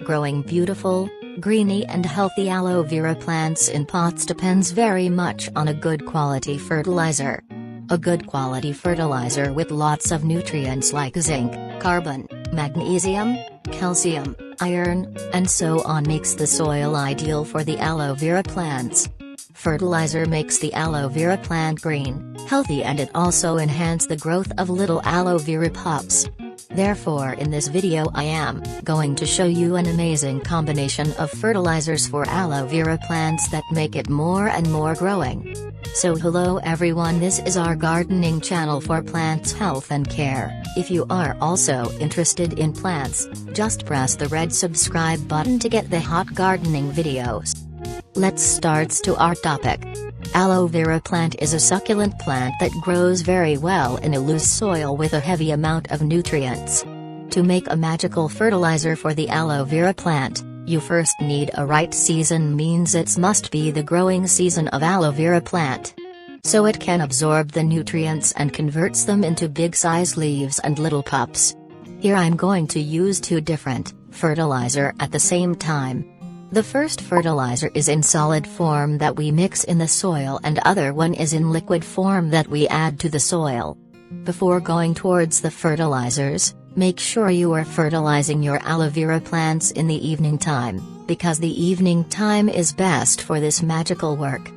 Growing beautiful, greeny and healthy aloe vera plants in pots depends very much on a good quality fertilizer. A good quality fertilizer with lots of nutrients like zinc, carbon, magnesium, calcium, iron, and so on makes the soil ideal for the aloe vera plants. Fertilizer makes the aloe vera plant green, healthy, and it also enhances the growth of little aloe vera pups. Therefore, in this video I am going to show you an amazing combination of fertilizers for aloe vera plants that make it more and more growing. So hello everyone, this is our gardening channel for plants health and care. If you are also interested in plants, just press the red subscribe button to get the hot gardening videos. Let's start to our topic. Aloe vera plant is a succulent plant that grows very well in a loose soil with a heavy amount of nutrients. To make a magical fertilizer for the aloe vera plant, you first need a right season, means it must be the growing season of aloe vera plant. So it can absorb the nutrients and converts them into big size leaves and little pups. Here I'm going to use two different fertilizer at the same time. The first fertilizer is in solid form that we mix in the soil, and other one is in liquid form that we add to the soil. Before going towards the fertilizers, make sure you are fertilizing your aloe vera plants in the evening time, because the evening time is best for this magical work.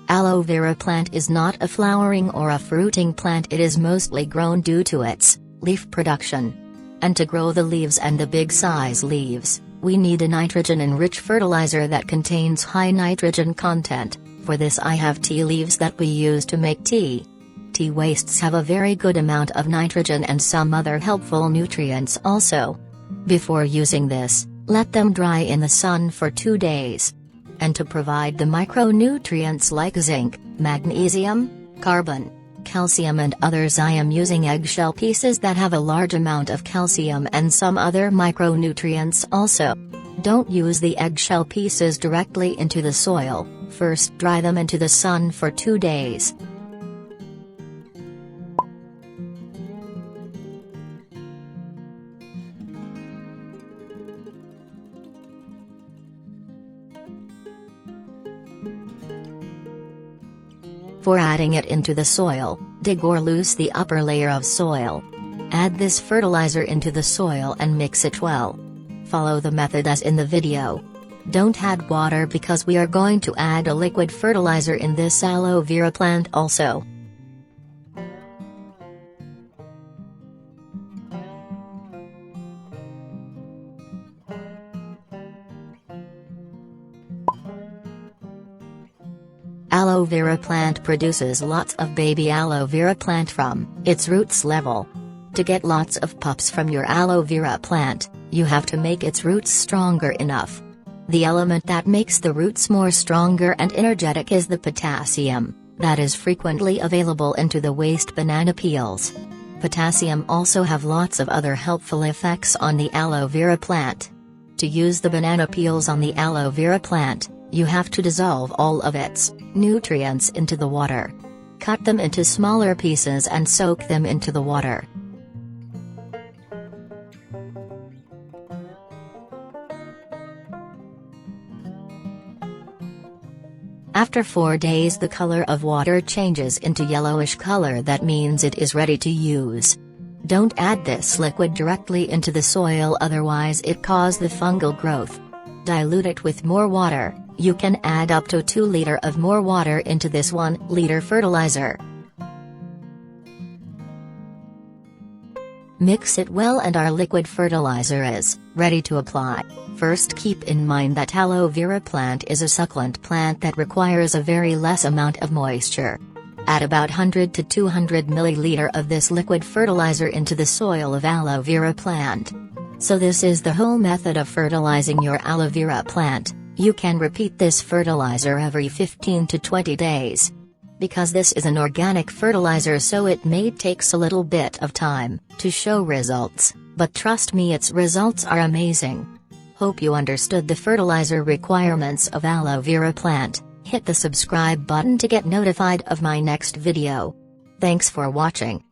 Aloe vera plant is not a flowering or a fruiting plant, it is mostly grown due to its leaf production. And to grow the leaves and the big size leaves, we need a nitrogen-enriched fertilizer that contains high nitrogen content. For this I have tea leaves that we use to make tea. Tea wastes have a very good amount of nitrogen and some other helpful nutrients also. Before using this, let them dry in the sun for 2 days. And to provide the micronutrients like zinc, magnesium, carbon, calcium and others, I am using eggshell pieces that have a large amount of calcium and some other micronutrients also. Don't use the eggshell pieces directly into the soil, first dry them into the sun for 2 days. For adding it into the soil, dig or loose the upper layer of soil. Add this fertilizer into the soil and mix it well. Follow the method as in the video. Don't add water because we are going to add a liquid fertilizer in this aloe vera plant also. Aloe vera plant produces lots of baby aloe vera plant from its roots level. To get lots of pups from your aloe vera plant, you have to make its roots stronger enough. The element that makes the roots more stronger and energetic is the potassium, that is frequently available into the waste banana peels. Potassium also have lots of other helpful effects on the aloe vera plant. To use the banana peels on the aloe vera plant, you have to dissolve all of its nutrients into the water. Cut them into smaller pieces and soak them into the water. After 4 days the color of water changes into yellowish color, that means it is ready to use. Don't add this liquid directly into the soil, otherwise it causes the fungal growth. Dilute it with more water. You can add up to 2 liters of more water into this 1 liter fertilizer. Mix it well and our liquid fertilizer is ready to apply. First keep in mind that aloe vera plant is a succulent plant that requires a very less amount of moisture. Add about 100 to 200 milliliter of this liquid fertilizer into the soil of aloe vera plant. So this is the whole method of fertilizing your aloe vera plant. You can repeat this fertilizer every 15 to 20 days. Because this is an organic fertilizer, so it may takes a little bit of time to show results, but trust me, its results are amazing. Hope you understood the fertilizer requirements of aloe vera plant. Hit the subscribe button to get notified of my next video. Thanks for watching.